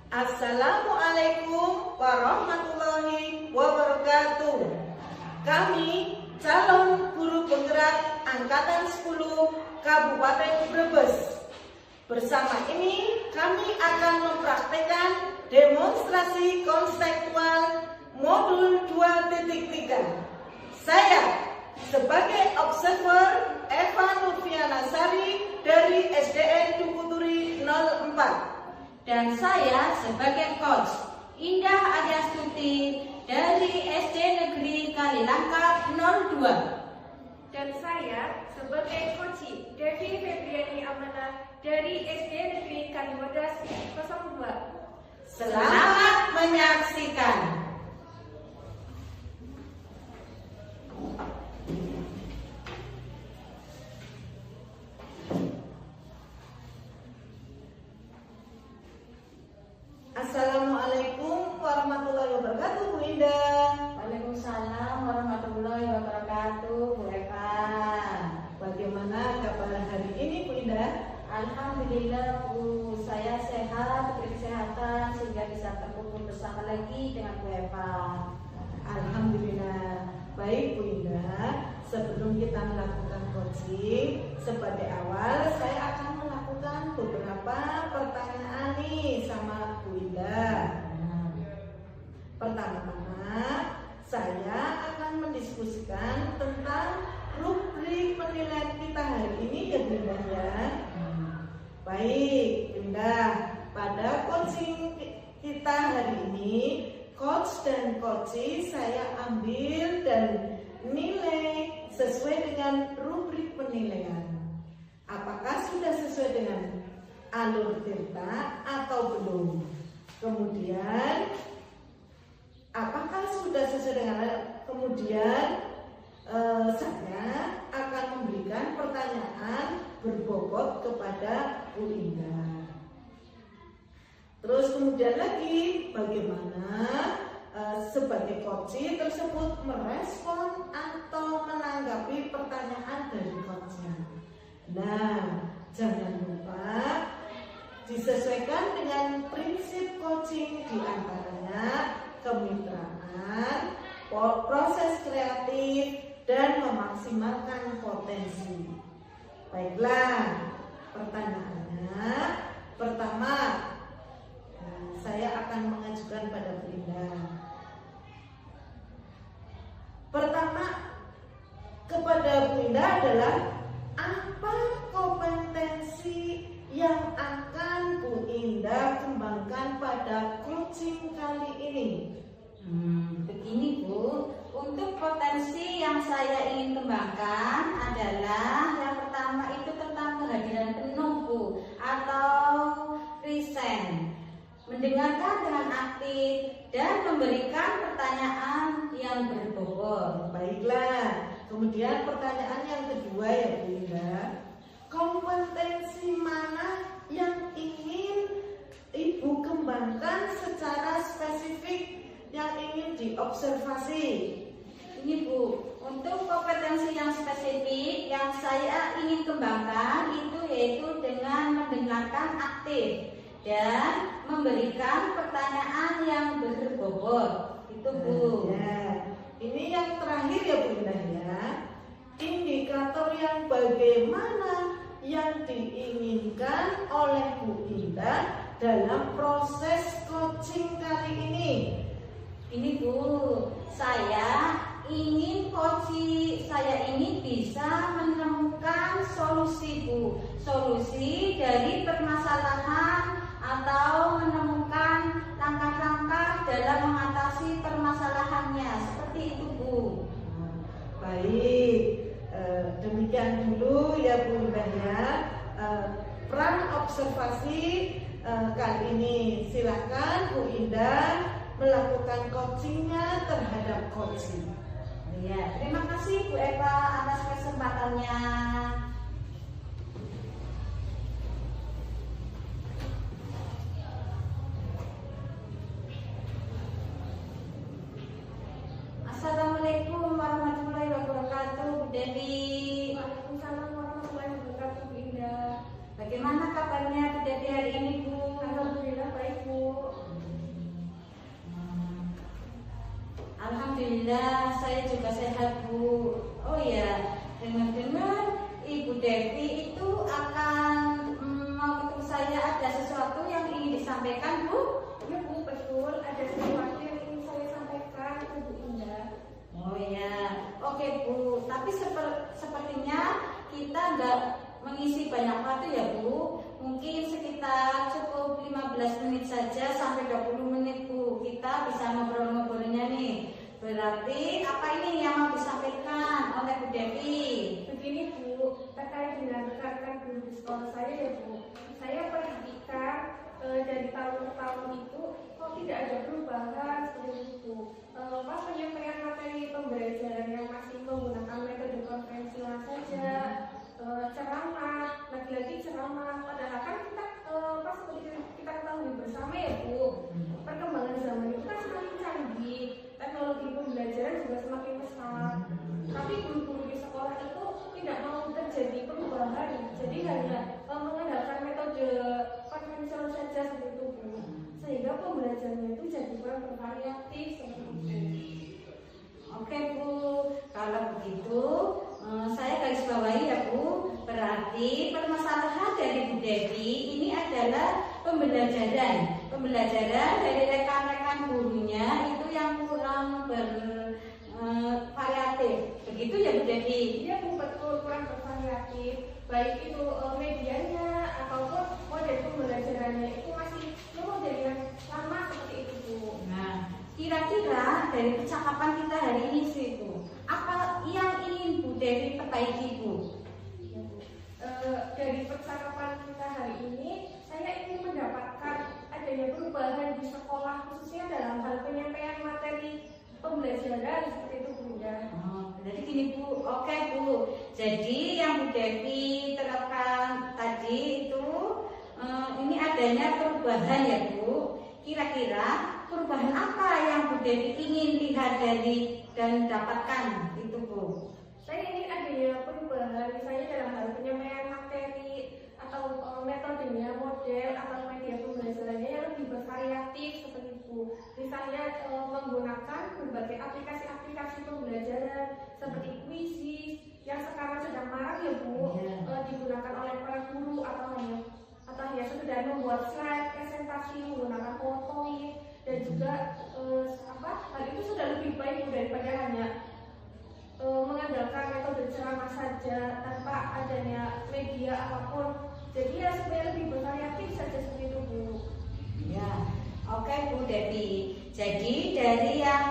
Assalamualaikum warahmatullahi wabarakatuh. Kami calon guru penggerak Angkatan 10 Kabupaten Brebes. Bersama ini kami akan mempraktekkan demonstrasi konseptual modul 2.3. Saya sebagai observer Eva Nurfiana Sari dari SDN Dukuturi 04. Dan saya sebagai coach Indah Adiastuti dari SD Negeri Kalilangkap 02. Dan saya sebagai coach Devi Febriani Amanah dari SD Negeri Kaliwadas 02. Selamat menyaksikan. Assalamualaikum warahmatullahi wabarakatuh, Bu Indah. Waalaikumsalam warahmatullahi wabarakatuh, Bu Eva. Bagaimana kabar hari ini, Bu Indah? Alhamdulillah, Bu, saya sehat, diberi kesehatan sehingga bisa terkumpul bersama lagi dengan Bu Eva. Alhamdulillah. Baik, Bu Indah, sebelum kita melakukan coaching, sebagai awal saya akan melakukan beberapa pertanyaan nih sama Bu Indah. Pertama-tama, saya akan mendiskusikan tentang rubrik penilaian kita hari ini ya, Bu Indah ya. Baik, Bu Indah, pada coaching kita hari ini, coach dan coachee saya ambil dan nilai sesuai dengan rubrik penilaian. Apakah sudah sesuai dengan alur tirta atau belum? Kemudian apakah sudah sesuai dengan saya akan memberikan pertanyaan berbobot kepada Bu Indah. Terus kemudian lagi bagaimana sebagai coachee tersebut merespon atau menanggapi pertanyaan dari coachnya. Nah, jangan lupa disesuaikan dengan prinsip coaching, diantaranya kemitraan, proses kreatif, dan memaksimalkan potensi. Baiklah, pertanyaannya pertama, saya akan mengajukan pada Bu Indah. Pertama kepada Bu Indah adalah apa kompetensi yang akan Bu Indah kembangkan pada coaching kali ini? Begini, Bu, untuk potensi yang saya ingin kembangkan adalah yang pertama itu tentang kehadiran penuh, Bu, atau present, mendengarkan dengan aktif dan memberikan pertanyaan yang berbobot. Baiklah, kemudian pertanyaan yang kedua ya, Bu Indah, kompetensi mana yang ingin Ibu kembangkan secara spesifik yang ingin diobservasi? Ini, Bu, untuk kompetensi yang spesifik yang saya ingin kembangkan itu yaitu dengan mendengarkan aktif dan memberikan pertanyaan yang berbobot. Itu, Bu. Ya, ini yang terakhir ya, Bu Indah ya. Indikator yang bagaimana yang diinginkan oleh Bu Indah dalam proses coaching kali ini? Ini, Bu, saya ingin coaching saya ini bisa menemukan solusi, Bu. Solusi dari permasalahan atau menemukan langkah-langkah dalam mengatasi permasalahannya. Seperti itu, Bu. Baik, demikian dulu ya, Bu Indah ya. Peran observasi kali ini. Silakan Bu Indah melakukan coachingnya terhadap coaching. Ya, terima kasih Bu Eva atas kesempatannya. Assalamualaikum warahmatullahi wabarakatuh, Bu Devi. Waalaikumsalam warahmatullahi wabarakatuh, Bu Indah. Bagaimana kabarnya Bu Devi hari ini, Bu? Alhamdulillah baik, Bu. disampaikan, Bu? Ya Bu, betul. Ada sesuatu yang ingin saya sampaikan ke Bu Indah. Oh ya, oke Bu. Tapi sepertinya kita nggak mengisi banyak waktu ya Bu. Mungkin sekitar cukup 15 menit saja sampai 20 menit Bu. Kita bisa ngobrol-ngobrolnya nih. Berarti apa ini yang mau disampaikan oleh Bu Devi? Begini Bu, terkait dengan rekan guru di sekolah saya ya Bu. Saya perhatikan dari tahun ke tahun itu kok tidak ada perubahan seperti itu. Pas penyampaian materi pembelajaran yang masih menggunakan metode konvensional saja, ceramah, lagi-lagi ceramah. Padahal kan kita pas seperti kita ketahui bersama ya Bu, perkembangan zaman itu kan semakin canggih, teknologi pembelajaran juga semakin pesat. Tapi guru-guru di sekolah itu tidak mau terjadi perubahan, jadi hanya mengandalkan metode konvensional saja seperti itu Bu. Sehingga pembelajarannya itu jadi kurang bervariatif seperti itu. Oke Bu, kalau begitu saya garis bawahi ya Bu. Berarti permasalahan dari Bu Devi ini adalah pembelajaran dari rekan-rekan gurunya itu yang kurang bervariatif. Begitu ya Bu Devi? Iya Bu, betul, kurang bervariatif. Baik itu medianya ataupun model pembelajarannya itu masih model yang lama seperti itu Bu. Nah, kira-kira dari percakapan kita hari ini sih Bu, apa yang ingin Bu Devi perbaiki Bu? Ya, Bu. Dari percakapan kita hari ini, saya ingin mendapatkan adanya perubahan di sekolah khususnya dalam hal penyampaian materi pembelajaran seperti itu Bu Indah. Jadi gini Bu, oke Bu. Jadi yang Bu Devi terapkan tadi itu ini adanya perubahan ya Bu. Kira-kira perubahan apa yang Bu Devi ingin lihat dari dan dapatkan itu Bu? Saya ingin adanya perubahan misalnya dalam hal penyampaian materi atau metodenya, model atau media pembelajarannya yang lebih bervariatif seperti itu. Misalnya menggunakan berbagai aplikasi-aplikasi pembelajaran seperti Quizzes yang sekarang sedang marak ya Bu, digunakan oleh para guru atau hanya sekedar membuat slide presentasi menggunakan PowerPoint, dan juga hal itu sudah lebih baik daripada hanya mengandalkan metode ceramah saja tanpa adanya media apapun. Jadi ya supaya lebih bervariatif saja seperti itu Bu. Ya, oke Bu Devi. Jadi dari yang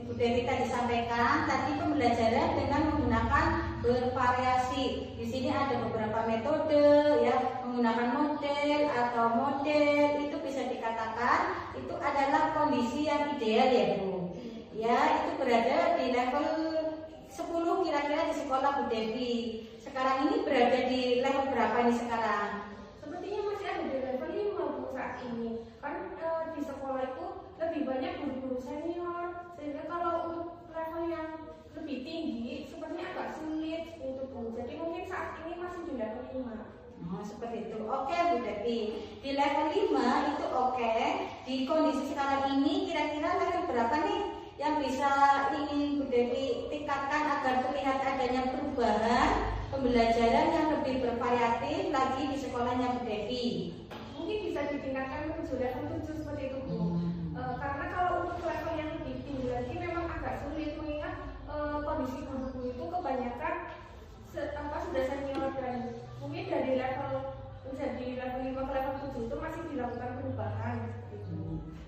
Bu Devi tadi sampaikan, tadi pembelajaran dengan menggunakan bervariasi. Di sini ada beberapa metode, ya, menggunakan model atau model itu bisa dikatakan itu adalah kondisi yang ideal ya Bu. Ya, itu berada di level 10 kira-kira di sekolah Bu Devi. Sekarang ini berada di level berapa nih sekarang? Sepertinya masih ada di level 5 Bu saat ini. Kan di sekolah itu lebih banyak guru-guru senior, sehingga kalau untuk level yang lebih tinggi sepertinya agak sulit untuk Bu. Jadi mungkin saat ini masih di level 5. Oh, seperti itu. Oke Bu Devi. Di level 5 itu oke. Di kondisi sekarang ini kira-kira level berapa nih yang bisa ingin Bu Devi tingkatkan agar terlihat adanya perubahan pembelajaran yang lebih bervariatif lagi di sekolahnya Bu Devi? Mungkin bisa ditingkatkan menuju level 7 seperti itu Bu. Karena kalau untuk level yang lebih tinggi lagi memang agak sulit, mengingat kondisi guru itu kebanyakan sudah senior, dan mungkin dari level menjadi level 5 ke level 7 itu masih dilakukan perubahan.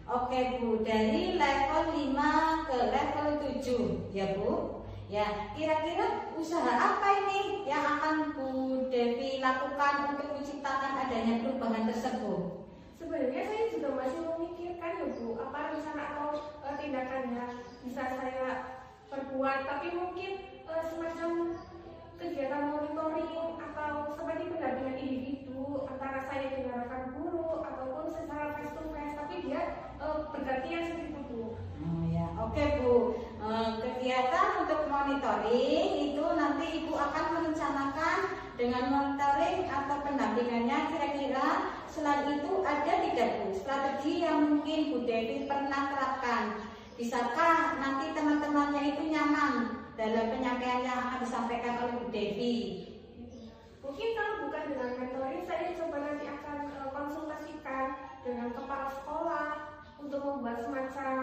Oke Bu, dari level 5 ke level 7 ya Bu. Ya, kira-kira usaha apa ini yang akan Bu Devi lakukan untuk menciptakan adanya perubahan tersebut? Sebenarnya saya juga masih memikirkan ya Bu, apa rencana atau tindakannya bisa saya perbuat, tapi mungkin semacam kegiatan monitoring atau seperti pendampingan individu antara saya dengan rekan guru ataupun secara face to face, tapi dia bergantian seperti itu Bu. Ya, oke Bu. Kegiatan untuk monitoring itu nanti Ibu akan merencanakan dengan monitoring atau pendampingannya. Kira-kira selain itu ada tidak Bu strategi yang mungkin Bu Devi pernah terapkan? Bisakah nanti teman-temannya itu nyaman dalam penyampaian yang akan disampaikan oleh Bu Devi? Mungkin kalau bukan dengan mentoring, saya coba nanti akan konsultasikan dengan kepala membuat semacam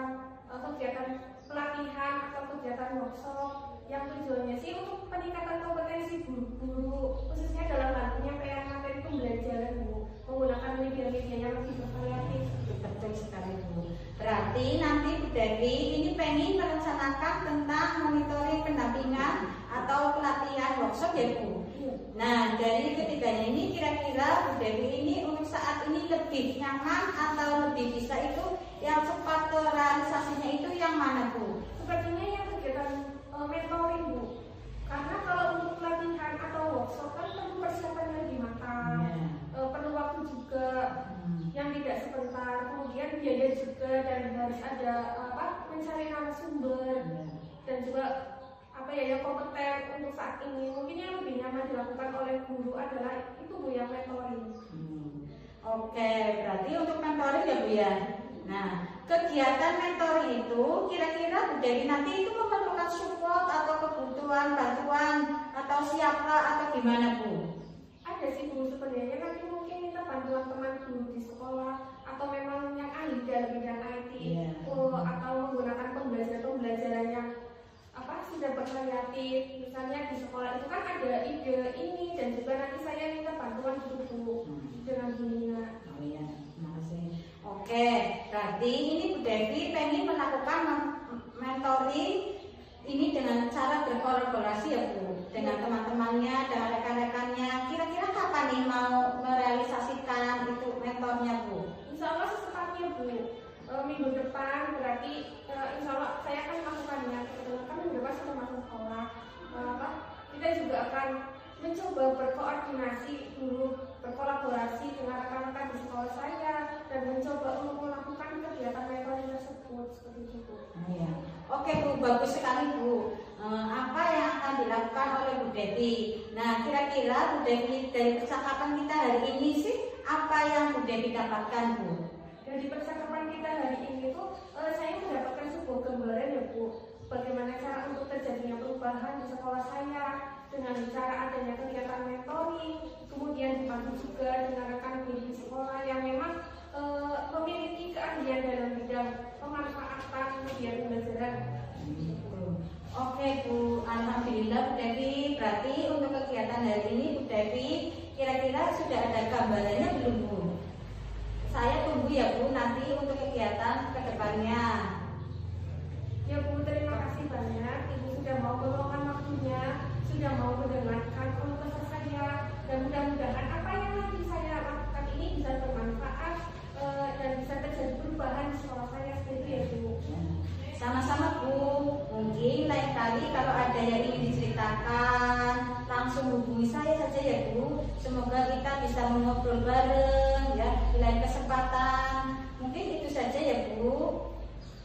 kegiatan pelatihan atau kegiatan workshop yang tujuannya sih untuk peningkatan kompetensi guru-guru, khususnya dalam hal penyampaian materi pembelajaran Bu, menggunakan media-media yang lebih bervariatif. Betul sekali Bu. Berarti nanti Bu Devi ini pengen merencanakan tentang monitoring pendampingan atau pelatihan workshop ya Bu. Nah, dari ketiganya ini kira-kira Bu Devi ini untuk saat ini lebih nyaman atau lebih bisa itu yang cepat realisasinya itu yang mana Bu? Sepertinya yang kegiatan mentoring Bu, karena kalau untuk pelatihan atau workshop kan perlu persiapan yang lebih matang, perlu waktu juga yang tidak sebentar, kemudian biaya juga, dan harus ada mencari narasumber dan juga yang kompeten untuk saat ini. Mungkin yang lebih nyaman dilakukan oleh guru adalah itu Bu, yang mentoring. Oke, berarti untuk mentoring ya Bu ya. Nah, kegiatan mentoring itu kira-kira Bu Devi nanti itu memerlukan support atau kebutuhan bantuan atau siapa atau gimana Bu? Ada sih Bu, sebenarnya nanti mungkin minta bantuan teman guru di sekolah atau memang yang ahli dalam bidang IT, atau menggunakan pembelajaran yang sudah bervariatif. Misalnya di sekolah itu kan ada ide ini, dan juga nanti saya minta bantuan guru dengan bimbingan. Oh iya, terima kasih. Oke, berarti ini Bu Devi pengen melakukan mentoring ini dengan cara berkolaborasi ya Bu, dengan teman-temannya, dengan rekan-rekannya. Kira-kira kapan nih mau merealisasikan itu mentornya Bu? Insya Allah secepatnya Bu. Minggu depan berarti insya Allah saya akan melakukannya. Kebetulan kan minggu depan sudah masuk sekolah. Kita juga akan mencoba berkoordinasi dulu, berkolaborasi dengan rekan-rekan di sekolah saya, dan mencoba untuk melakukan kegiatan mentoring tersebut seperti itu Bu. Iya. Oke Bu, bagus sekali Bu. Apa yang akan dilakukan oleh Bu Devi? Nah, kira-kira Bu Devi dari percakapan kita hari ini sih apa yang Bu Devi dapatkan Bu? Dari percakapan kita hari ini tuh saya mendapatkan sebuah gambaran ya Bu, bagaimana cara untuk terjadinya perubahan di sekolah saya dengan cara adanya kegiatan mentoring, kemudian dibantu juga dengan rekan guru di sekolah yang memang memiliki keahlian dalam bidang pemanfaatan media pembelajaran. Oke Bu, alhamdulillah Bu Devi. Berarti untuk kegiatan hari ini Bu Devi kira-kira sudah ada gambarannya belum Bu? Saya tunggu ya Bu nanti untuk kegiatan kedepannya. Ya Bu, terima kasih banyak Ibu sudah mau meluangkan waktunya, sudah mau mendengarkan keluh kesah saya, dan mudah-mudahan apa yang nanti saya lakukan ini bisa bermanfaat dan bisa terjadi perubahan di sekolah saya seperti itu ya Bu. Sama-sama Bu. Mungkin lain kali kalau ada yang ingin diceritakan langsung hubungi saya saja ya Bu. Semoga kita bisa mengobrol bareng ya di lain kesempatan. Mungkin itu saja ya Bu.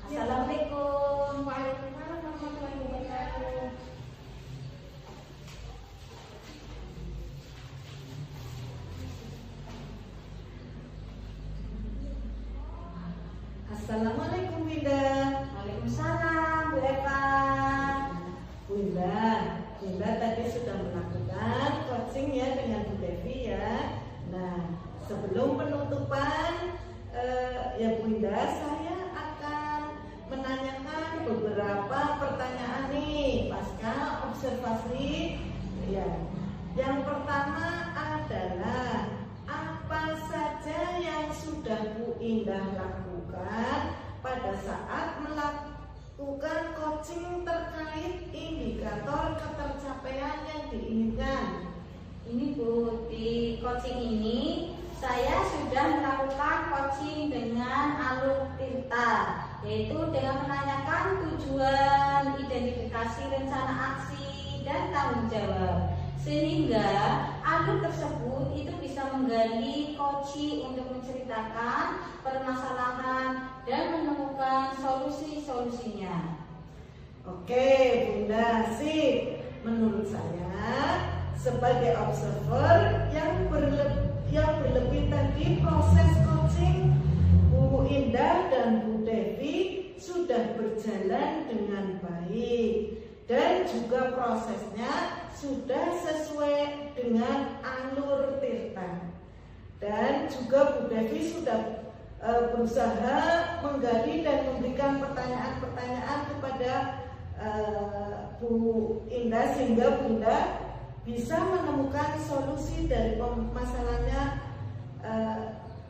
Assalamualaikum. Waalaikumsalam warahmatullahi wabarakatuh. Assalamualaikum Winda. Waalaikumsalam Bu Eva. Winda tadi sudah melakukan coaching ya dengan Bu Devi ya. Nah, sebelum penutupan ya Bu Winda, saya akan menanyakan beberapa pertanyaan nih pasca observasi ya. Yang pertama adalah apa saja yang sudah Bu Indah lakukan pada saat melakukan coaching terkait indikator ketercapaian yang diinginkan? Ini Bu, di coaching ini saya sudah melakukan coaching dengan alur Tirta, yaitu dengan menanyakan tujuan, identifikasi rencana aksi, dan tanggung jawab. Sehingga alur tersebut itu bisa menggali coaching untuk menceritakan permasalahan dan menemukan solusi-solusinya. Oke Bunda, sip. Menurut saya sebagai observer yang berlebih tadi, proses coaching Bu Indah dan Bu Devi sudah berjalan dengan baik, dan juga prosesnya sudah sesuai dengan alur Tirta, dan juga Bu Devi sudah berusaha menggali dan memberikan pertanyaan-pertanyaan kepada Bu Indah sehingga Bu Indah bisa menemukan solusi dari masalahnya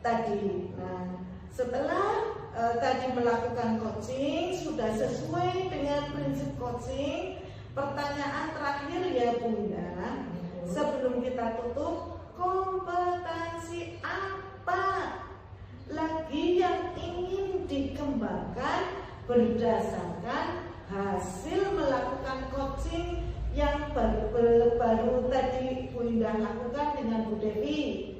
tadi. Nah, setelah tadi melakukan coaching sudah sesuai dengan prinsip coaching, pertanyaan terakhir ya Bunda, sebelum kita tutup, kompetensi apa lagi yang ingin dikembangkan berdasarkan hasil melakukan coaching yang baru tadi Bu Indah lakukan dengan Bu Devi.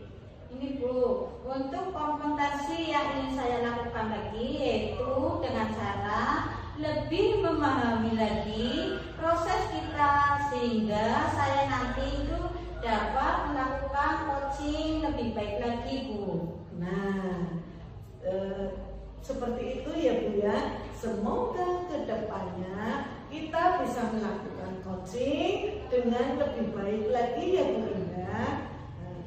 Ini Bu, untuk kompetensi yang ingin saya lakukan lagi yaitu dengan cara lebih memahami lagi proses kita sehingga saya nanti itu dapat melakukan coaching lebih baik lagi Bu. Nah, seperti itu ya Bu ya. Semoga kedepannya kita bisa melakukan coaching dengan lebih baik lagi ya Bu Indah.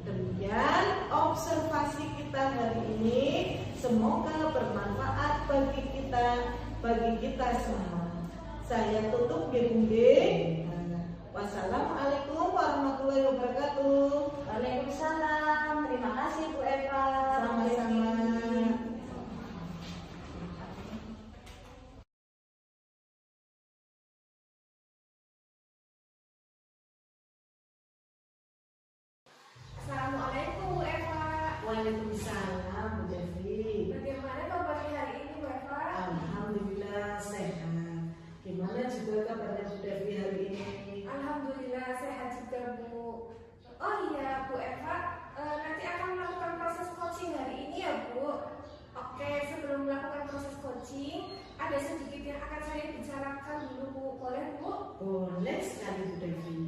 Demikian observasi kita hari ini, semoga bermanfaat bagi kita semua. Saya tutup ya Bu. Wassalamualaikum warahmatullahi wabarakatuh. Waalaikumsalam. Terima kasih Bu Eva. Sama-sama. Assalamualaikum Bu Eva. Waalaikumsalam Bu Devi. Bagaimana kabarnya hari ini Bu Eva? Alhamdulillah sehat. Gimana juga kabarnya Bu Devi hari ini? Alhamdulillah sehat juga Bu. Oh iya Bu Eva, nanti akan melakukan proses coaching hari ini ya Bu. Oke, sebelum melakukan proses coaching, ada sedikit yang akan saya bicarakan dulu Bu. Boleh Bu? Boleh sekali Bu Devi.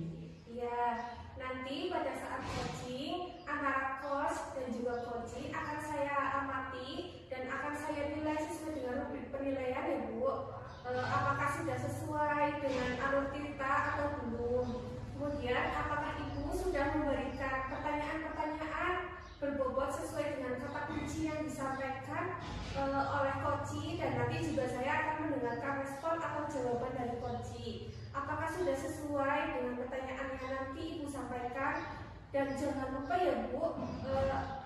Iya, nanti pada saat coaching antara coach dan juga coaching akan saya amati dan akan saya nilai sesuai dengan penilaian ya Bu. Apakah sudah sesuai dengan alur cerita atau belum? Kemudian apakah Ibu sudah memberikan pertanyaan-pertanyaan berbobot sesuai dengan kata kunci yang disampaikan oleh coach, dan nanti juga saya akan mendengarkan respon atau jawaban dari coach. Apakah sudah sesuai dengan pertanyaan yang nanti Ibu sampaikan? Dan jangan lupa ya Bu,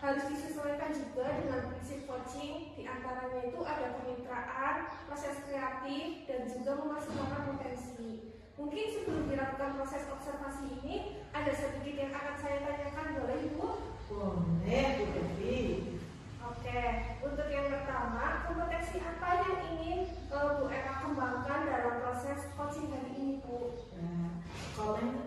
harus disesuaikan juga dengan prinsip coaching. Di antaranya itu ada kemitraan, proses kreatif, dan juga memaksimalkan potensi. Mungkin sebelum dilakukan proses observasi ini, ada sedikit yang akan saya tanyakan, boleh Ibu? Boleh Bu Devi. Oke, untuk yang pertama, kompetensi apa yang ingin Bu Eva kembangkan dalam proses coaching hari ini Bu? Nah,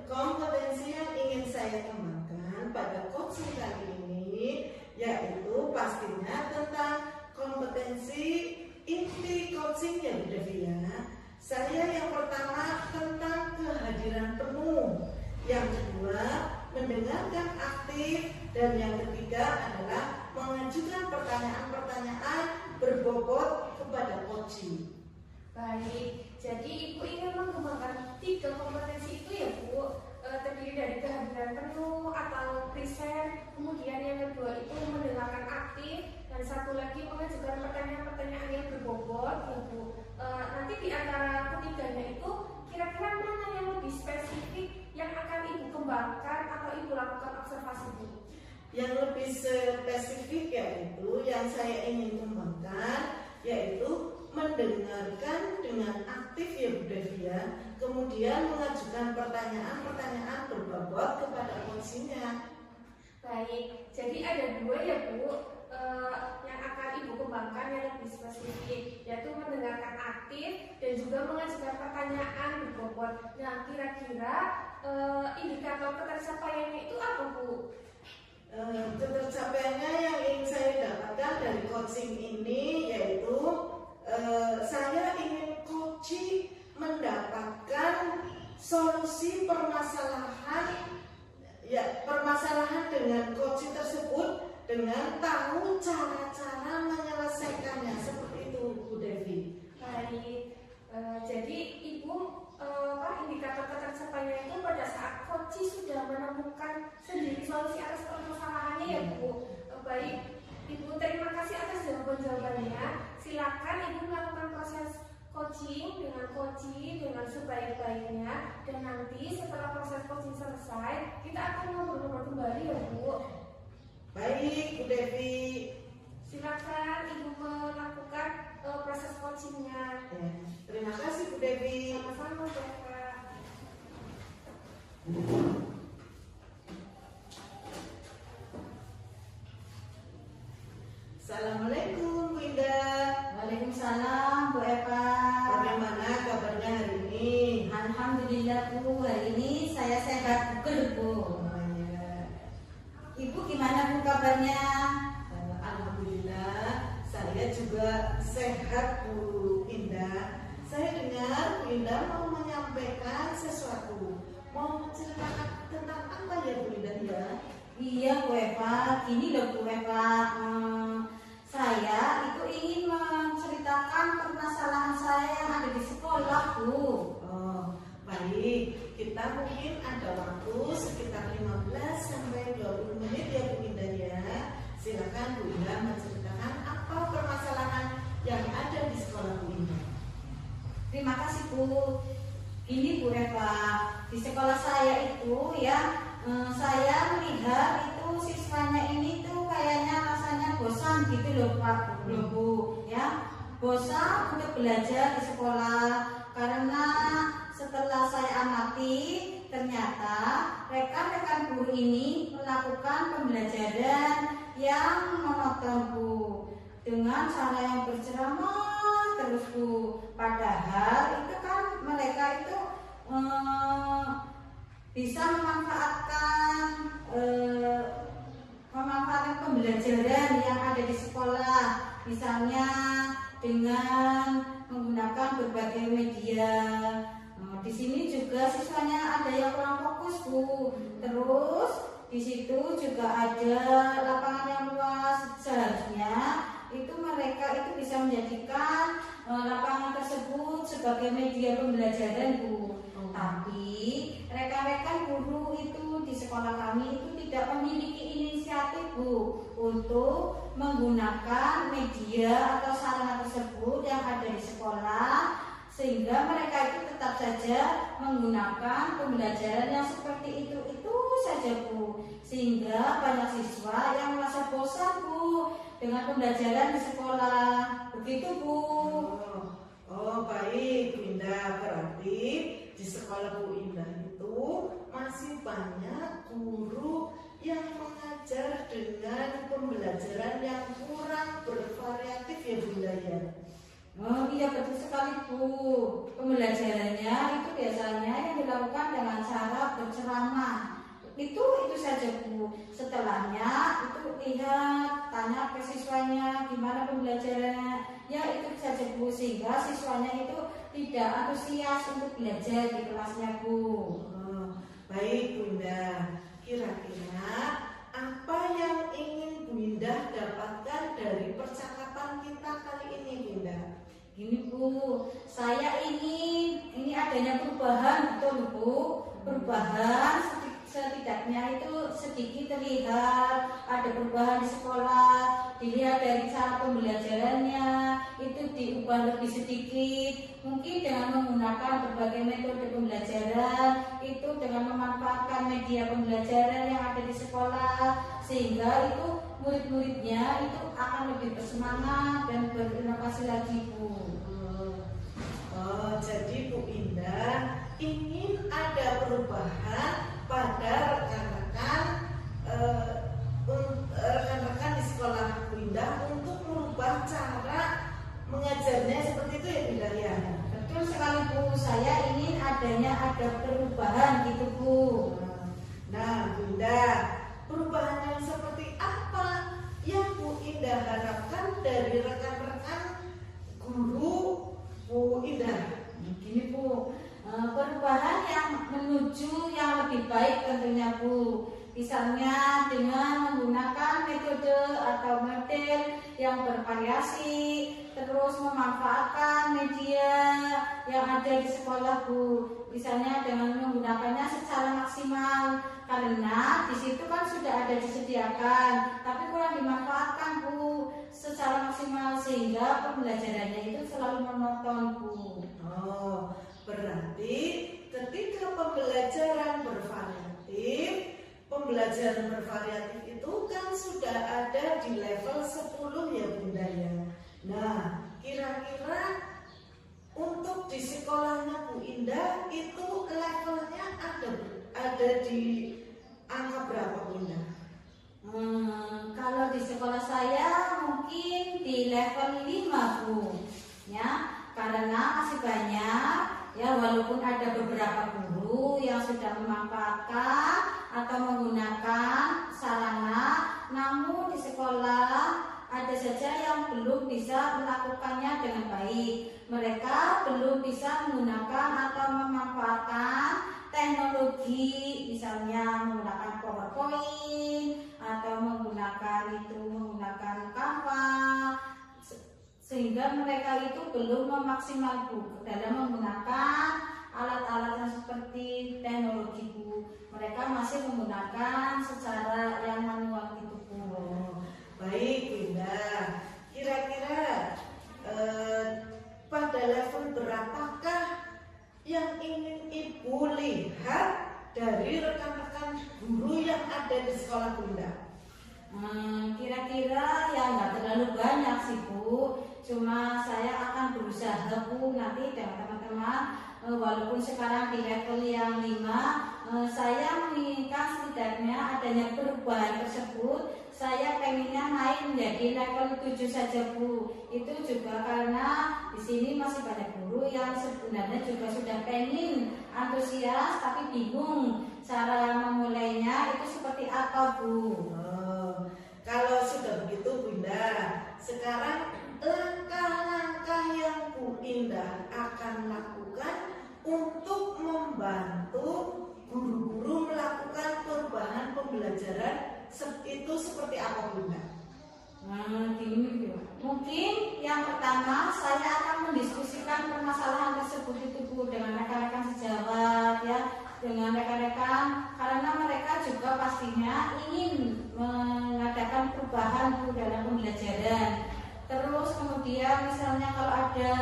kompetensi yang ingin saya kembangkan pada coaching kali ini yaitu pastinya tentang kompetensi inti coaching ya Bu Devi ya. Saya yang pertama tentang kehadiran penuh, yang kedua mendengarkan aktif, dan yang ketiga adalah mengajukan pertanyaan-pertanyaan berbobot kepada coaching. Baik, jadi Ibu ingin mengembangkan 3 kompetensi itu ya Bu, terdiri dari kehadiran penuh atau present, kemudian yang kedua itu mendengarkan aktif, dan satu lagi mengajukan pertanyaan-pertanyaan yang berbobot ya Bu. Nanti di antara ketiganya itu kira-kira mana yang lebih spesifik yang akan Ibu kembangkan atau Ibu lakukan observasi Bu? Yang lebih spesifik yaitu yang saya ingin kembangkan yaitu mendengarkan dengan aktif ya Bu Devi ya, kemudian mengajukan pertanyaan-pertanyaan berbobot kepada coachingnya. Baik, jadi ada 2 ya Bu yang akan Ibu kembangkan yang lebih spesifik, yaitu mendengarkan aktif dan juga mengajukan pertanyaan berbobot. Nah, kira-kira indikator ketercapaiannya itu apa Bu? Ketercapaiannya yang ingin saya dapatkan dari coaching ini yaitu saya ingin coaching mendapatkan solusi permasalahan dengan coaching tersebut dengan tahu cara-cara menyelesaikannya, seperti itu Bu Devi. Baik, jadi Ibu indikator ketercapaiannya itu pada saat coach sudah menemukan sendiri solusi atas permasalahannya ya Bu. Baik, Ibu terima kasih atas jawaban-jawabannya. Silakan sebaik-baiknya, dan nanti setelah proses coaching selesai kita akan ngobrol-ngobrol kembali ya Bu. Baik Bu Devi. Silakan Ibu melakukan proses coachingnya. Ya, terima kasih Bu Devi. Sama-sama Bu Eva. Assalamualaikum Bu Indah. Waalaikumsalam Bu Eva. Bagaimana kabarnya hari ini? Alhamdulillah Bu, hari ini saya sehat bugar Bu. Namanya. Ibu gimana Bu kabarnya? Alhamdulillah, saya juga sehat Bu Indah. Saya dengar Bu Indah mau menyampaikan sesuatu. Mau menceritakan tentang apa ya Bu Indah ya? Iya Bu Eva, gini loh Bu Eva. Saya itu ingin menceritakan permasalahan saya yang ada di sekolah Bu. Oh, baik. Kita mungkin ada waktu sekitar 15 sampai 20 menit ya Bu Indah ya. Silakan Bu Indah menceritakan apa permasalahan yang ada di sekolah Bu Indah. Terima kasih Bu. Ini Bu Eva, di sekolah saya itu ya, saya melihat itu siswanya ini tuh kayaknya rasanya bosan gitu loh Pak Bu, ya. Bosan untuk belajar di sekolah karena setelah saya amati ternyata rekan-rekan guru ini melakukan pembelajaran yang monoton Bu, dengan cara yang berceramah terus Bu. Padahal itu kan mereka itu bisa memanfaatkan pembelajaran yang ada di sekolah, misalnya dengan menggunakan berbagai media. Di sini juga siswanya ada yang kurang fokus Bu. Terus di situ juga ada lapangan yang luas. Seharusnya itu mereka itu bisa menjadikan lapangan tersebut sebagai media pembelajaran Bu. Tapi rekan-rekan guru itu di sekolah kami itu tidak memiliki inisiatif Bu untuk menggunakan media atau sarana tersebut yang ada di sekolah, sehingga mereka itu tetap saja menggunakan pembelajaran yang seperti itu saja Bu, sehingga banyak siswa yang merasa bosan Bu dengan pembelajaran di sekolah. Begitu Bu. Oh baik Bu Indah, berarti di sekolah Bu Indah itu masih banyak guru yang mengajar dengan pembelajaran yang kurang bervariatif ya Bu Indah ya. Oh iya betul sekali Bu. Pembelajarannya itu biasanya yang dilakukan dengan cara berceramah. Itu saja Bu. Setelahnya itu lihat, tanya ke siswanya gimana pembelajarannya. Ya itu saja Bu, sehingga siswanya itu tidak antusias untuk belajar di kelasnya Bu. Oh, baik Bu Indah. Kira-kira apa yang ingin Bu Indah dapatkan dari percakapan kita kali ini Bu Indah? Gini Bu, saya ingin ini adanya perubahan, betul Bu. Perubahan setidaknya itu sedikit terlihat ada perubahan di sekolah, dilihat dari cara pembelajarannya itu diubah lebih sedikit, mungkin dengan menggunakan berbagai metode pembelajaran, itu dengan memanfaatkan media pembelajaran yang ada di sekolah, sehingga itu murid-muridnya itu akan lebih bersemangat dan berinovasi lagi Bu. Oh, jadi Bu Indah ingin ada perubahan pada rekan-rekan di sekolah Bu Indah untuk merubah cara mengajarnya seperti itu ya Bu Indah ya. Betul sekali Bu, saya ingin ada perubahan gitu Bu. Nah Bu Indah, perubahan yang seperti apa yang Bu Indah harapkan dari rekan-rekan guru Bu Indah? Gini Bu, perubahan yang menuju yang lebih baik tentunya Bu. Misalnya dengan menggunakan metode atau model yang bervariasi, terus memanfaatkan media yang ada di sekolah Bu, misalnya dengan menggunakannya secara maksimal, karena di situ kan sudah ada disediakan, tapi kurang dimanfaatkan Bu secara maksimal sehingga pembelajarannya itu selalu monoton Bu. Oh, berarti ketika pembelajaran bervariatif itu kan sudah ada di level 10 ya Bunda ya. Nah, kira-kira untuk di sekolahnya Bu Indah itu levelnya ada di angka berapa Bunda? Kalau di sekolah saya mungkin di level 5 Bu, ya, karena masih banyak ya, walaupun ada beberapa guru yang sudah memanfaatkan atau menggunakan sarana, namun di sekolah ada saja yang belum bisa melakukannya dengan baik. Mereka belum bisa menggunakan atau memanfaatkan teknologi, misalnya menggunakan PowerPoint atau menggunakan Canva, sehingga mereka itu belum memaksimal Bu dalam menggunakan alat-alat yang seperti teknologi Bu. Mereka masih menggunakan secara yang manual gitu Bu. Baik Bunda, kira-kira pada level berapakah yang ingin Ibu lihat dari rekan-rekan guru yang ada di sekolah Bunda? Kira-kira ya nggak terlalu banyak sih Bu, cuma saya akan berusaha Bu nanti dengan teman-teman, walaupun sekarang di level yang 5, saya menginginkan setidaknya adanya perubahan tersebut. Saya pengennya naik menjadi level 7 saja Bu. Itu juga karena di sini masih banyak guru yang sebenarnya juga sudah pengen antusias tapi bingung cara memulainya itu seperti apa Bu. Kalau sudah begitu Bunda, sekarang langkah-langkah yang Bu Indah akan lakukan untuk membantu guru-guru melakukan perubahan pembelajaran itu seperti apa Bunda? Gini, mungkin yang pertama saya akan mendiskusikan permasalahan tersebut itu Bu dengan rekan-rekan sejawat ya, dengan rekan-rekan, karena mereka juga pastinya ingin mengadakan perubahan Bu dalam pembelajaran. Terus kemudian misalnya kalau ada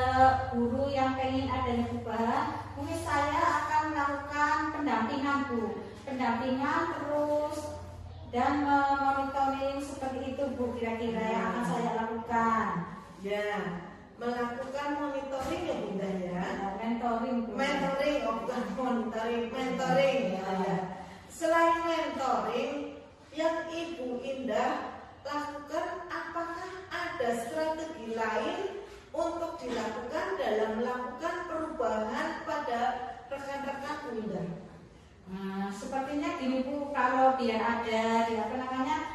guru yang pengen adanya perubahan, mungkin saya akan melakukan pendampingan Bu, terus dan memonitoring seperti itu Bu, kira-kira yang akan saya lakukan. Ya, melakukan monitoring ya Bunda ya. Mentoring Bu. Mentoring, bukan mentoring ya. Selain mentoring yang Ibu Indah lakukan, apakah ada strategi lain untuk dilakukan dalam melakukan perubahan pada rekan-rekan Bu Indah? Sepertinya gini Bu, kalau biar ada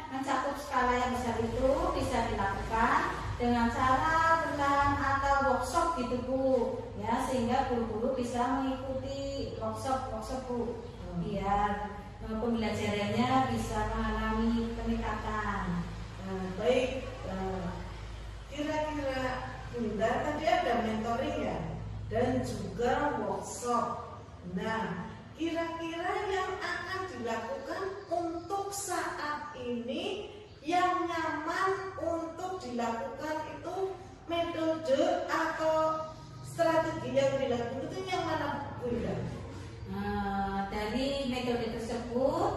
mencakup skala yang besar itu bisa dilakukan dengan cara bertahan atau workshop gitu Bu, ya, sehingga guru-guru bisa mengikuti workshop Bu, biar pembelajarannya bisa mengalami peningkatan. Baik, kira-kira Bunda tadi ada mentoring ya, dan juga workshop. Nah, kira-kira yang akan dilakukan untuk saat ini yang nyaman untuk dilakukan itu metode atau strategi yang dilakukan itu yang mana Bunda? Dari metode tersebut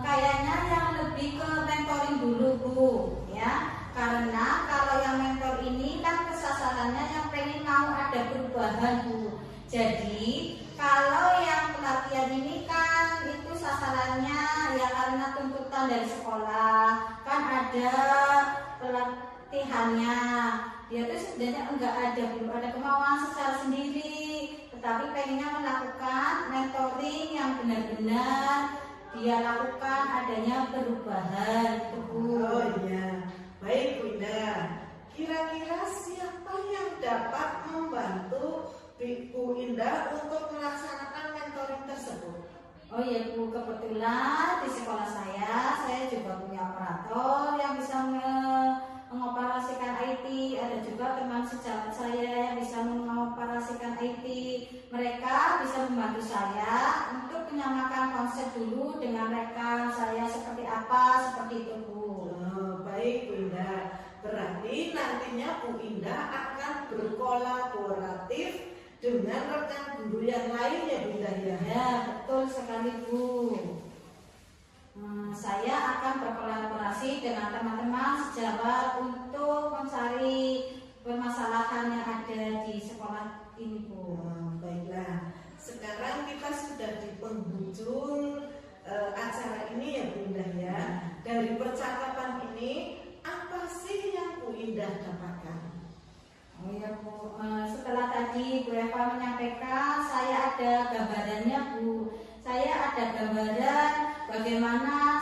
kayaknya yang lebih ke mentoring dulu Bu, ya, karena kalau yang mentor ini kan kesasarannya yang pengen mau ada perubahan Bu. Jadi kalau yang pelatihan ini kan itu sasarannya ya karena tuntutan dari sekolah, kan ada pelatihannya. Dia tuh sebenarnya belum ada kemauan secara sendiri, tetapi pengennya melakukan mentoring yang benar-benar dia lakukan adanya perubahan. Oh iya, baik Bunda. Kira-kira siapa yang dapat membantu Bu Indah untuk melaksanakan mentoring tersebut? Oh iya Bu, kebetulan di sekolah saya juga punya operator yang bisa mengoperasikan IT, ada juga teman sejawat saya yang bisa mengoperasikan IT. Mereka bisa membantu saya untuk menyamakan konsep dulu dengan rekan saya seperti apa, seperti itu Bu. Oh, baik Bu Indah. Berarti nantinya Bu Indah akan berkolaboratif dengan rekan guru yang lain ya Bu Indah ya? Ya, betul sekali Bu. Saya akan berkolaborasi dengan teman-teman sejawat untuk mencari permasalahan yang ada di sekolah ini Bu. Baiklah, sekarang kita sudah di penghujung acara ini ya Bu Indah ya. Dari percakapan ini, apa sih yang Bu Indah dapatkan? Oh ya Bu, setelah tadi Bu Eva menyampaikan, saya ada gambarannya Bu. Saya ada gambaran bagaimana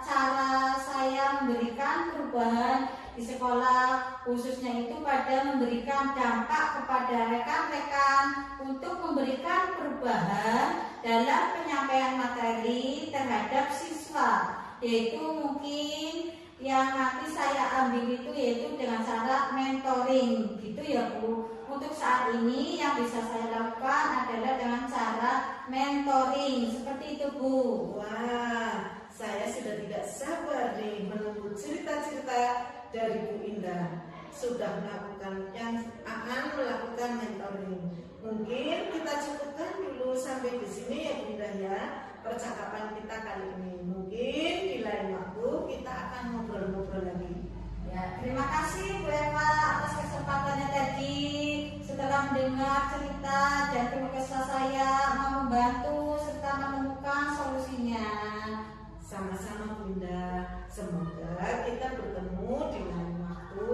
cara saya memberikan perubahan di sekolah, khususnya itu pada memberikan dampak kepada rekan-rekan untuk memberikan perubahan dalam penyampaian materi terhadap siswa, yaitu mungkin yang nanti saya ambil itu yaitu dengan cara mentoring gitu ya Bu. Untuk saat ini yang bisa saya lakukan adalah dengan cara mentoring seperti itu Bu. Wah, saya sudah tidak sabar nih menunggu cerita-cerita dari Bu Indah. Sudah melakukan yang akan melakukan mentoring. Mungkin kita cukupkan dulu sampai di sini ya Bu Indah ya, percakapan kita kali ini. Mungkin di lain waktu kita akan ngobrol-ngobrol lagi. Ya, terima kasih Bu Eva atas kesempatannya tadi. Setelah mendengar cerita dan keluh kesah saya, mau membantu serta menemukan solusinya. Sama-sama Bu Indah. Semoga kita bertemu di lain waktu.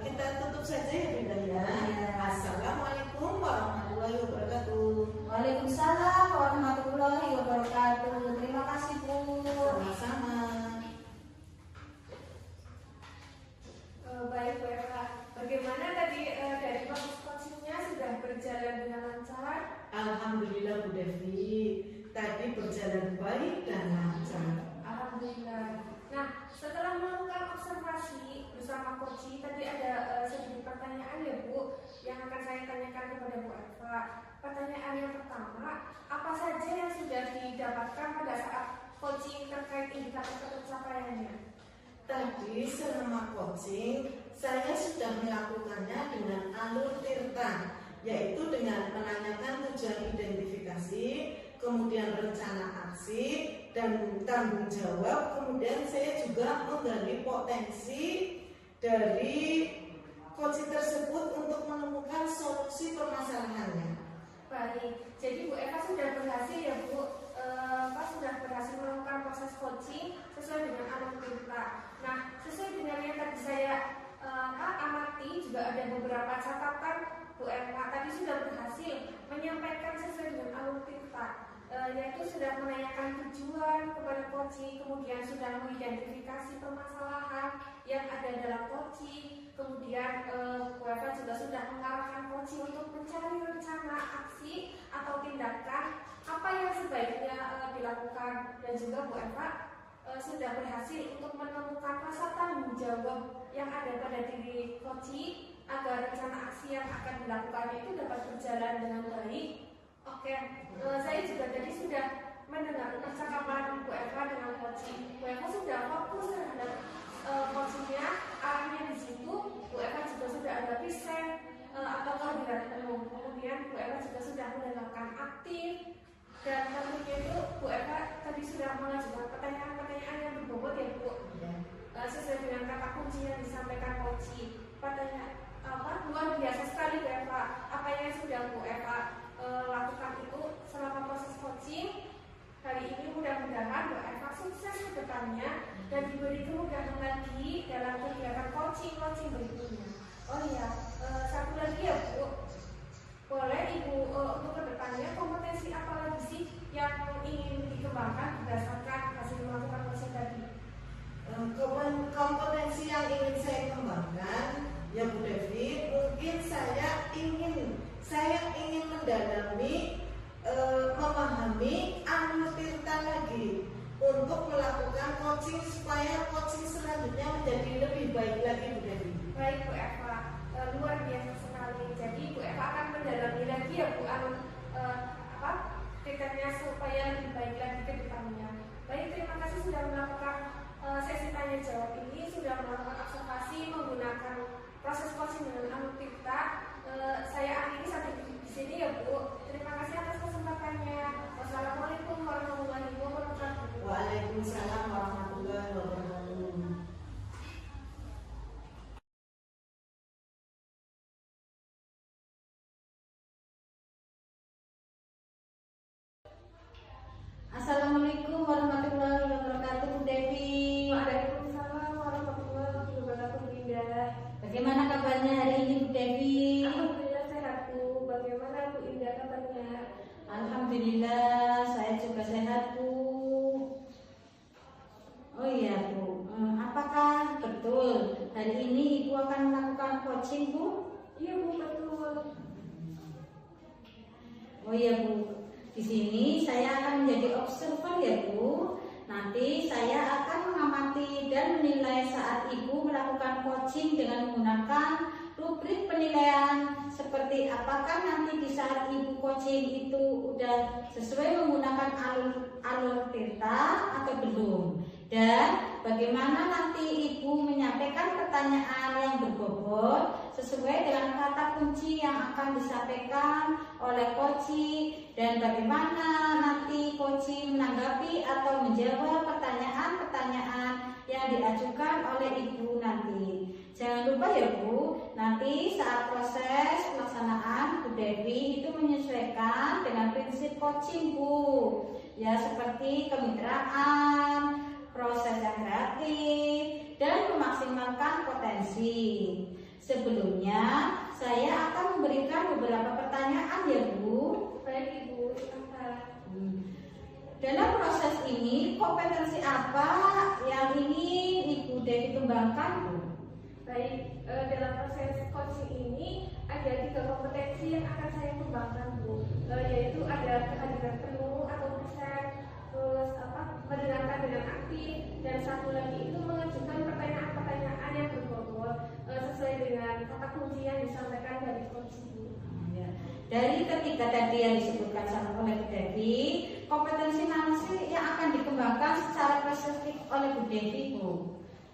Kita tutup saja ya Bu Indah ya. Assalamualaikum warahmatullahi wabarakatuh. Waalaikumsalam warahmatullahi wabarakatuh. Terima kasih Bu. Sama-sama. Baik Bu Eva, bagaimana tadi dari proses coachingnya sudah berjalan dengan lancar? Alhamdulillah Bu Devi, tadi berjalan baik dan lancar. Alhamdulillah. Nah, setelah melakukan observasi bersama coaching, tadi ada sedikit pertanyaan ya Bu, yang akan saya tanyakan kepada Bu Eva. Pertanyaan yang pertama, apa saja yang sudah didapatkan pada saat coaching terkait indikator pencapaiannya? Tadi selama coaching, saya sudah melakukannya dengan alur tirta, yaitu dengan menanyakan tujuan identifikasi, kemudian rencana aksi, dan tanggung jawab. Kemudian saya juga menggali potensi dari coaching tersebut untuk menemukan solusi permasalahannya. Baik, jadi Bu Eva sudah berhasil ya Bu, sudah berhasil melakukan proses coaching sesuai dengan alur tirta. Nah, sesuai dengan yang tadi saya amati, juga ada beberapa catatan Bu Eva tadi sudah berhasil menyampaikan sesuai dengan alur tirta, yaitu sudah menanyakan tujuan kepada coaching, kemudian sudah mengidentifikasi permasalahan yang ada dalam coaching, kemudian Bu Eva juga sudah mengarahkan coaching untuk mencari rencana aksi atau tindakan apa yang sebaiknya dilakukan, dan juga Bu Eva sudah berhasil untuk menemukan rasa tanggung jawab yang ada pada diri coaching agar rencana aksi yang akan dilakukan itu dapat berjalan dengan baik. Oke, saya juga tadi sudah mendengar percakapan Bu Eva dengan coaching. Bu Eva sudah fokus terhadap coachingnya, arahnya di situ. Bu Eva juga sudah ada present atau kehadiran penuh. Kemudian Bu Eva juga sudah mendengarkan aktif. Dan tentunya itu Bu Eva tadi sudah mengajukan pertanyaan-pertanyaan yang berbobot ya Bu, sesuai dengan kata kunci yang disampaikan coaching. Pertanyaan luar biasa sekali Bu Eva. Apa yang sudah Bu Eva lakukan itu selama proses coaching. Kali ini mudah-mudahan Bu Eva sukses ke depannya dan diberi kemudahan lagi dalam kegiatan coaching berikutnya. Oh iya, satu lagi ya Bu, boleh Ibu untuk kedepannya kompetensi apa lagi sih yang ingin dikembangkan berdasarkan hasil melakukan coaching tadi? Kompetensi yang ingin saya kembangkan ya Bu Devi, mungkin saya ingin mendalami, memahami alur tirta lagi untuk melakukan coaching supaya coaching selanjutnya menjadi lebih baik lagi warahmatullahi wabarakatuh, Bu Devi. Waalaikumsalam warahmatullahi wabarakatuh, Dinda. Bagaimana kabarnya hari ini, Bu Devi? Alhamdulillah sehat, Bu. Bagaimana Bu Indah kabarnya? Alhamdulillah, saya juga sehat, Bu. Oh iya, Bu. Apakah betul hari ini Ibu akan melakukan coaching, Bu? Iya, Bu, betul. Oh iya, Bu. Di sini saya akan menjadi observer ya, Bu. Nanti saya akan mengamati dan menilai saat Ibu melakukan coaching dengan menggunakan rubrik penilaian seperti apakah nanti di saat Ibu coaching itu udah sesuai menggunakan alur theta atau belum, dan bagaimana nanti Ibu menyampaikan pertanyaan yang berbobot sesuai dengan kata kunci yang akan disampaikan oleh coaching, dan bagaimana nanti coaching menanggapi atau menjawab pertanyaan-pertanyaan yang diajukan oleh Ibu nanti. Jangan lupa ya, Bu, nanti saat proses pelaksanaan Bu Devi itu menyesuaikan dengan prinsip coaching, Bu. Ya, seperti kemitraan, proses yang kreatif, dan memaksimalkan potensi. Sebelumnya, saya akan memberikan beberapa pertanyaan ya, Bu. Baik, Ibu. Apa? Dalam proses ini, kompetensi apa yang ingin Ibu Devi kembangkan, Bu? Baik, dalam proses coaching ini ada 3 kompetensi yang akan saya kembangkan, Bu. Yaitu ada kehadiran penuh atau present, terus mendengarkan dengan aktif, dan satu lagi itu mengajukan pertanyaan-pertanyaan yang berbobot sesuai dengan kata kunci yang disampaikan dari coaching, Bu. Ya. Dari ketiga tadi yang disebutkan sama oleh Bu Devi, kompetensi mana sih yang akan dikembangkan secara spesifik oleh Bu Devi, Bu?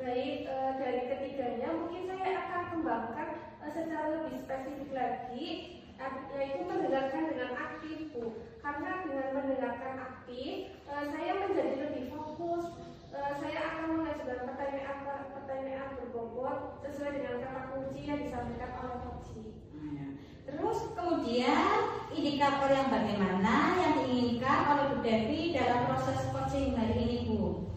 Baik, dari ketiganya mungkin saya akan kembangkan secara lebih spesifik lagi, yaitu mendengarkan dengan aktif, Bu. Karena dengan mendengarkan aktif, saya menjadi lebih fokus. Saya akan mengajukan pertanyaan berbobot sesuai dengan kata kunci yang disampaikan oleh coaching. Terus kemudian indikator yang bagaimana yang diinginkan oleh Bu Devi dalam proses coaching hari ini, Bu?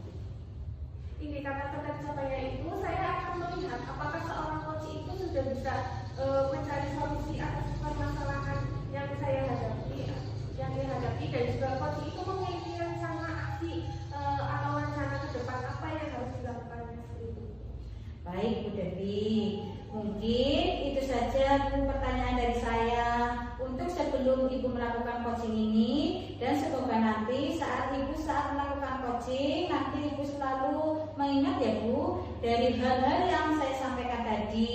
Indikator pencapaiannya itu saya akan melihat apakah seorang coach itu sudah bisa mencari solusi atas permasalahan yang saya hadapi, dan juga coach itu memiliki rencana aksi atau rencana ke depan apa yang harus dilakukannya seperti itu. Baik, Bu Devi, mungkin itu saja, Bu, pertanyaan dari saya untuk sebelum Ibu melakukan coaching ini, dan semoga nanti saat melakukan coaching nanti Ibu selalu mengingat ya, Bu, dari hal-hal yang saya sampaikan tadi,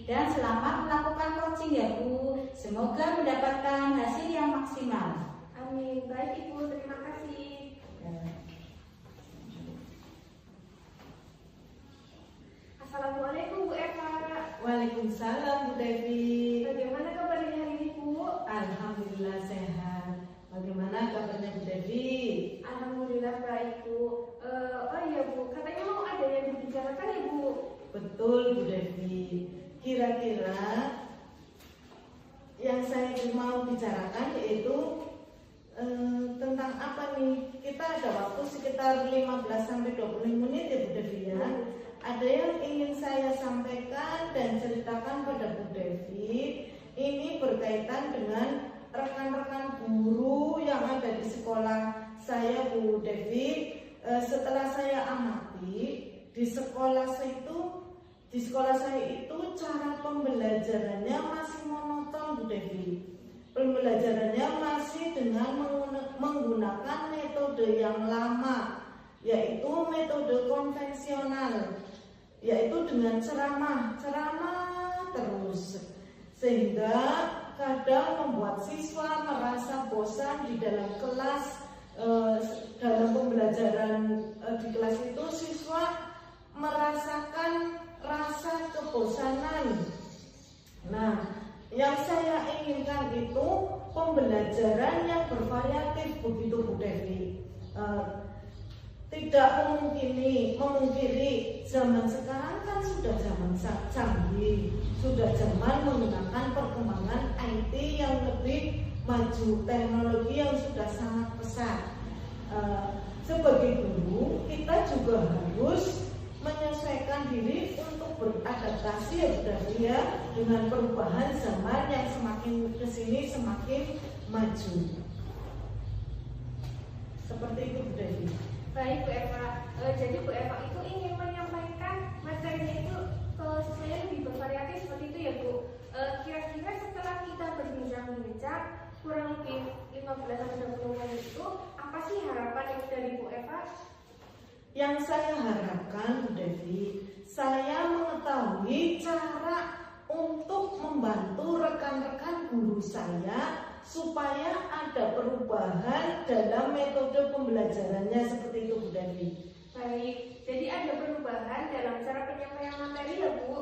dan selamat melakukan coaching ya, Bu. Semoga mendapatkan hasil yang maksimal. Amin. Baik, Ibu, terima kasih. Assalamualaikum, Bu Eva. Waalaikumsalam, Bu Devi. Bagaimana kabarnya hari ini, Bu? Alhamdulillah sehat. Bagaimana kabarnya Bu Devi? Alhamdulillah baik, Bu. Oh iya, Bu, katanya mau ada yang dibicarakan ya, Bu? Betul, Bu Devi. Kira-kira yang saya mau bicarakan yaitu tentang apa nih? Kita ada waktu sekitar 15-20 menit ya, Bu Devi ya. Ada yang ingin saya sampaikan dan ceritakan pada Bu Devi. Ini berkaitan dengan rekan-rekan guru yang ada di sekolah saya, Bu Devi. Setelah saya amati di sekolah saya itu cara pembelajarannya masih monoton, Bu Devi. Pembelajarannya masih dengan menggunakan metode yang lama, yaitu metode konvensional, yaitu dengan ceramah terus, sehingga kadang membuat siswa merasa bosan di dalam kelas. Dalam pembelajaran di kelas itu siswa merasakan rasa kebosanan. Nah, yang saya inginkan itu pembelajaran yang bervariatif, begitu Bu Devi. Tidak memungkiri zaman sekarang kan sudah zaman canggih, sudah zaman menggunakan perkembangan IT yang lebih maju, teknologi yang sudah sangat pesat. sebagai guru kita juga harus menyesuaikan diri untuk beradaptasi ya budaya dengan perubahan zaman yang semakin kesini semakin maju. Seperti itu Bu Devi. Baik Bu Eva, jadi Bu Eva itu ingin menyampaikan materinya itu saya lebih bervariatif seperti itu ya Bu. Kira-kira setelah kita berbincang-bincang kurang lebih 15-20 menit itu apa sih harapan dari Bu Eva? Yang saya harapkan Bu Devi, saya mengetahui cara untuk membantu rekan-rekan guru saya supaya ada perubahan dalam metode pembelajarannya seperti itu Bu Devi. Baik, jadi ada perubahan dalam cara penyampaian materi ya Bu.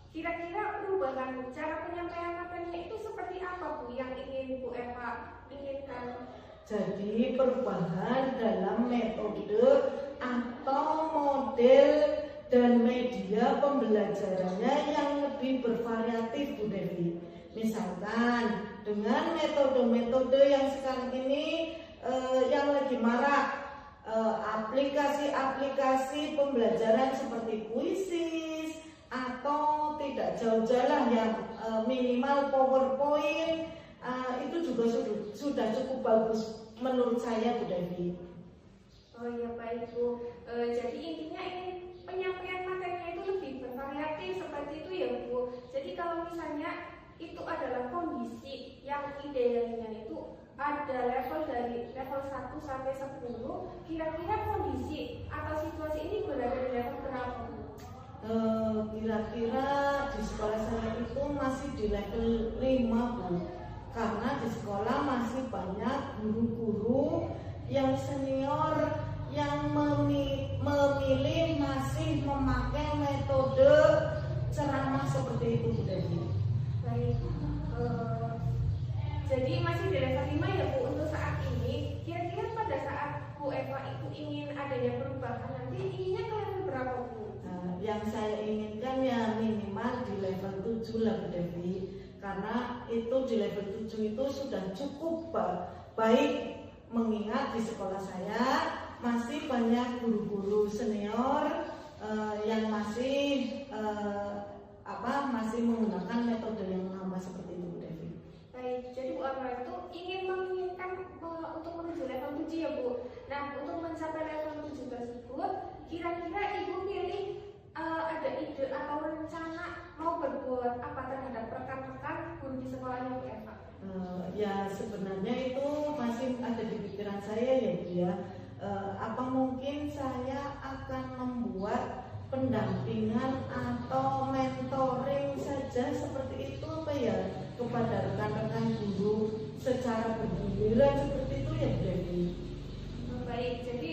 Kira-kira perubahan cara penyampaian materinya itu seperti apa Bu yang ingin Bu Eva inginkan? Jadi perubahan dalam metode atau model dan media pembelajarannya yang lebih bervariatif Bu Devi. Misalkan dengan metode-metode yang sekarang ini yang lagi marak, aplikasi-aplikasi pembelajaran seperti Quizizz atau tidak jauh-jauh yang minimal PowerPoint, itu juga sudah cukup bagus menurut saya Bu Devi. Oh iya baik Bu, jadi intinya ingin penyampaian materinya itu lebih bervariatif seperti itu ya Bu. Jadi kalau misalnya itu adalah kondisi yang idealnya itu ada level dari level 1 sampai 10, kira-kira kondisi atau situasi ini berada di level berapa Bu? Kira-kira di sekolah saya itu masih di level 5 Bu. Karena di sekolah masih banyak guru-guru yang senior yang memilih masih memakai metode ceramah seperti itu Bu Devi. Baik, jadi masih di level 5 ya Bu untuk saat ini. Kira-kira pada saat Bu Eva itu ingin adanya perubahan, nanti inginnya ke level berapa Bu? Yang saya inginkan ya minimal di level 7 lah Bu Devi. Karena itu di level 7 itu sudah cukup baik, mengingat di sekolah saya masih banyak guru-guru senior yang masih menggunakan metode yang lama seperti itu Bu Devi. Baik, jadi Bu Eva itu menginginkan untuk menuju level 7 ya Bu. Nah, untuk mencapai level 7 tersebut, kira-kira Ibu pilih ada ide atau rencana mau berbuat apa terhadap rekan-rekan guru di sekolahnya Bu Eva? Ya sebenarnya itu masih ada di pikiran saya ya Bu ya. Apa mungkin saya akan membuat pendampingan atau mentoring saja seperti itu apa ya kepada rekan-rekan guru secara bergiliran seperti itu ya Bu Devi. Baik, jadi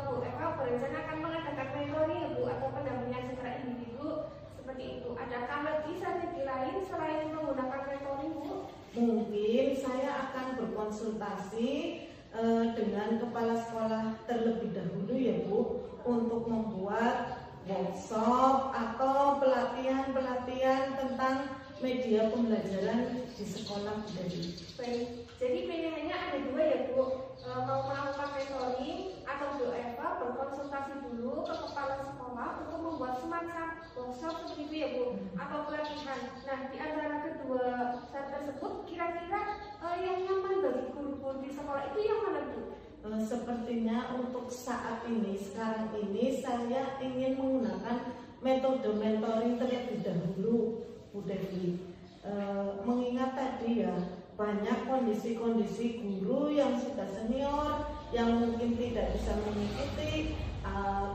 Bu Eva berencana akan mengadakan mentoring ya Bu atau pendampingan secara individu seperti itu. Adakah lagi strategi lain selain menggunakan mentoring Bu? Mungkin saya akan berkonsultasi dengan kepala sekolah terlebih dahulu ya Bu untuk membuat workshop atau pelatihan tentang media pembelajaran di sekolah Bu Devi. Baik, jadi pilihannya ada dua ya Bu, mau melakukan mentoring atau Bu Eva berkonsultasi dulu ke kepala sekolah untuk membuat semacam workshop seperti itu ya Bu, atau pelatihan. Nah, di antara kedua cara tersebut kira-kira yang nyaman bagi guru-guru di sekolah itu yang mana Bu? Sepertinya untuk saat ini, sekarang ini saya ingin menggunakan metode mentoring terlebih dahulu Bu Devi. Mengingat tadi ya banyak kondisi-kondisi guru yang sudah senior yang mungkin tidak bisa mengikuti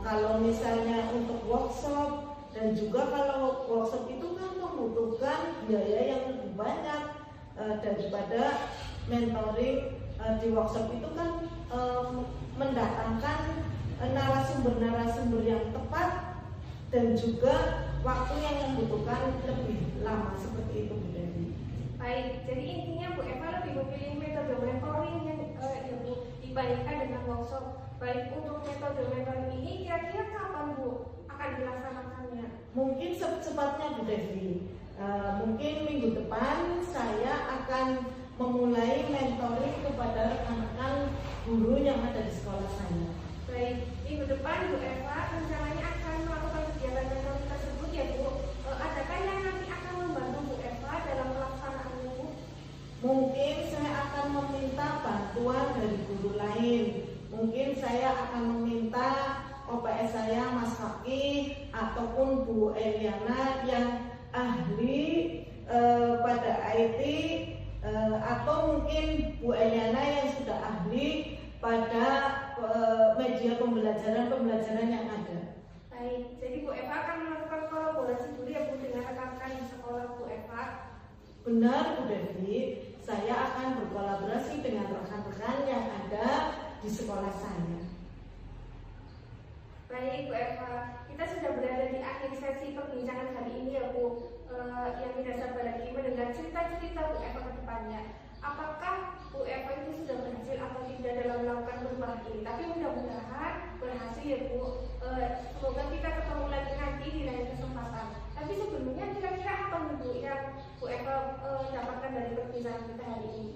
kalau misalnya untuk workshop, dan juga kalau workshop itu kan membutuhkan biaya yang lebih banyak daripada mentoring. Di workshop itu kan mendatangkan narasumber-narasumber yang tepat dan juga waktu yang membutuhkan lebih lama seperti itu Bu Devi. Baik, jadi intinya Bu Eva lebih memilih metode mentoring yang ya Bu dibandingkan dengan workshop. Baik, untuk metode mentoring ini kira-kira kapan Bu akan dilaksanakannya? Mungkin secepatnya Bu Devi. Mungkin minggu depan saya akan memulai mentoring kepada rekan-rekan guru yang ada sekolah saya. Baik, minggu depan Bu Eva rencananya akan melakukan kegiatan mentoring tersebut ya Bu. Adakah yang nanti akan membantu Bu Eva dalam pelaksanaannya Bu? Mungkin saya akan meminta bantuan dari guru lain. Mungkin saya akan meminta OPS saya Mas Fakih ataupun Bu Eliana yang ahli pada IT, atau mungkin Bu Eliana yang sudah ahli pada media pembelajaran yang ada. Baik, jadi Bu Eva akan melakukan kolaborasi dulu ya Bu dengan rekan-rekan di sekolah Bu Eva. Benar Bu Devi, saya akan berkolaborasi dengan rekan-rekan yang ada di sekolah saya. Baik Bu Eva, kita sudah berada di akhir sesi perbincangan hari ini ya Bu. Yang tidak sabar lagi mendengar cerita-cerita Bu Eva ke depannya. Apakah Bu Eva itu sudah berhasil atau tidak dalam melakukan perubahan ini? Tapi mudah-mudahan berhasil ya Bu. Semoga kita ketemu lagi nanti di lain kesempatan. Tapi sebelumnya kira-kira apa nih Bu yang Bu Eva dapatkan dari perbincangan kita hari ini?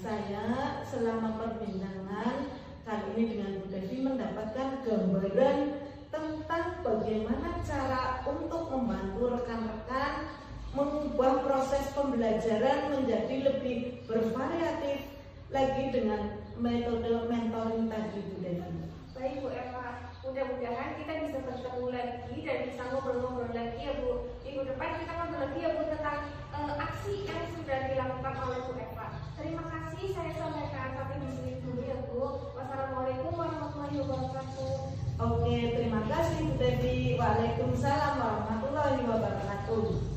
Saya selama perbincangan kali ini dengan Bu Devi mendapatkan gambaran tentang bagaimana cara untuk membantu rekan-rekan mengubah proses pembelajaran menjadi lebih bervariatif lagi dengan metode mentoring tadi Bu Devi. Baik Bu Eva, mudah-mudahan kita bisa bertemu lagi dan bisa ngobrol-ngobrol lagi ya Bu. Minggu depan kita ngobrol lagi ya Bu tentang aksi yang sudah dilakukan oleh Bu Eva. Terima kasih, saya sampaikan sampai di sini dulu ya Bu. Wassalamualaikum warahmatullahi wabarakatuh. Oke, terima kasih Bu Devi. Waalaikumsalam warahmatullahi wabarakatuh.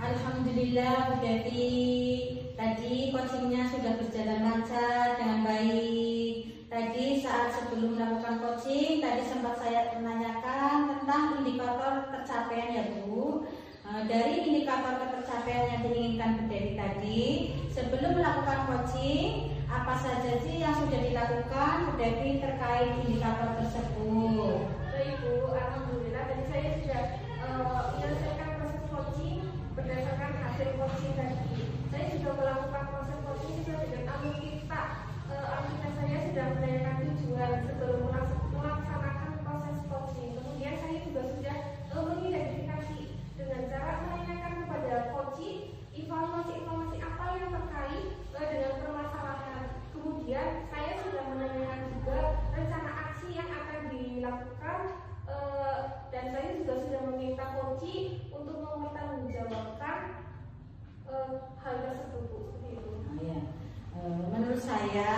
Alhamdulillah Bu Devi, tadi coachingnya sudah berjalan lancar dengan baik. Tadi saat sebelum melakukan coaching, tadi sempat saya menanyakan tentang indikator tercapaian ya Bu. Dari indikator tercapaian yang diinginkan Bu Devi tadi, sebelum melakukan coaching, apa saja sih yang sudah dilakukan Bu Devi terkait indikator tersebut? Baik Bu, alhamdulillah tadi saya sudah menyelesaikan proses coaching berdasarkan hasil coaching tadi. Saya sudah melakukan proses coaching sesuai dengan alur saya sudah menanyakan tujuan sebelum melaksanakan proses coaching. Kemudian saya juga sudah mengidentifikasi dengan cara menanyakan kepada coaching informasi-informasi apa yang terkait dengan permasalahan. Kemudian saya sudah menanyakan juga rencana aksi yang akan dilakukan, dan saya juga sudah meminta coaching untuk mempertanggungjawabkan hal tersebut Bu. Menurut saya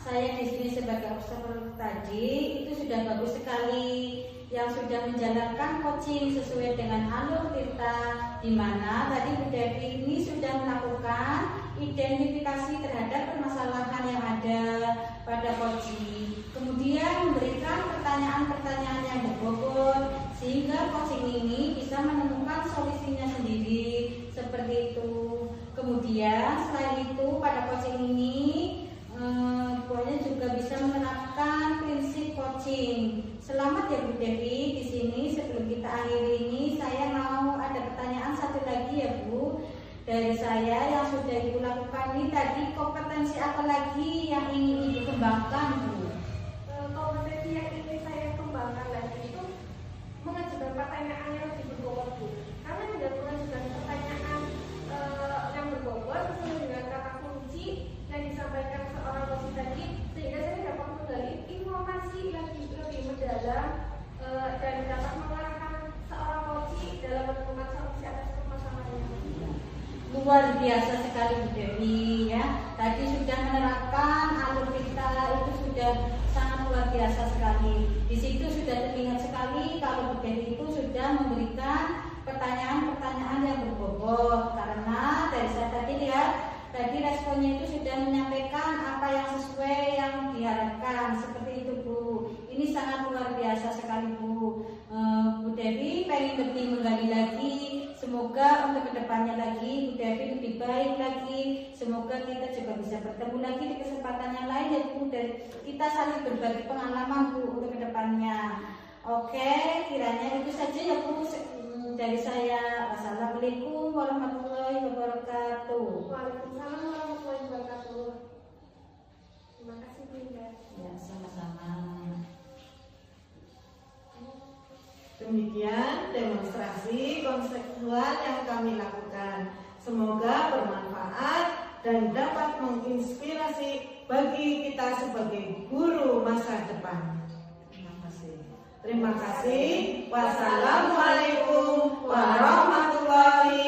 di sini sebagai observer tadi itu sudah bagus sekali yang sudah menjalankan coaching sesuai dengan alur kita, di mana tadi Bu Devi ini sudah melakukan identifikasi terhadap permasalahan yang ada pada coaching, kemudian memberikan pertanyaan-pertanyaan yang berbobot sehingga coaching ini bisa menemukan solusinya sendiri seperti itu. Kemudian selain itu pada coaching ini pokoknya juga bisa menerapkan prinsip coaching. Selamat ya Bu Devi. Di sini sebelum kita akhiri ini saya mau ada pertanyaan satu lagi ya Bu dari saya yang sudah Ibu lakukan ini tadi. Kompetensi apa lagi yang ingin Ibu kembangkan Bu? Kompetensi yang ingin saya kembangkan lagi itu mengajukan pertanyaan yang lebih berbobot Bu. Karena tidak mengajukan pertanyaan yang berbobot sesuai dengan kata kunci yang disampaikan seorang coach tadi, sehingga saya dapat menggali informasi yang lebih mendalam dan dapat mengarahkan seorang coach dalam menemukan solusi atas permasalahan. Luar biasa sekali Bu Devi ya. Tadi sudah menerapkan alur kita itu sudah sangat luar biasa sekali. Di situ sudah terlihat sekali kalau Bu Devi itu sudah memberikan pertanyaan-pertanyaan yang berbobot, karena dari saya tadi lihat tadi responnya itu sudah menyampaikan apa yang sesuai yang diharapkan seperti itu Bu. Ini sangat luar biasa sekali Bu. Bu Devi pengen lebih menggali lagi. Semoga untuk kedepannya lagi Bu Devi lebih baik lagi. Semoga kita juga bisa bertemu lagi di kesempatan yang lain ya Bu, dan kita saling berbagi pengalaman Bu untuk kedepannya. Oke, kiranya itu saja ya Bu dari saya. Wassalamualaikum warahmatullahi warahmatullahi wabarakatuh. Waalaikumsalam warahmatullahi wabarakatuh. Terima kasih Bunda. Ya, sama-sama. Demikian demonstrasi konseptual yang kami lakukan. Semoga bermanfaat dan dapat menginspirasi bagi kita sebagai guru masa depan. Terima kasih. Terima kasih. Wassalamualaikum warahmatullahi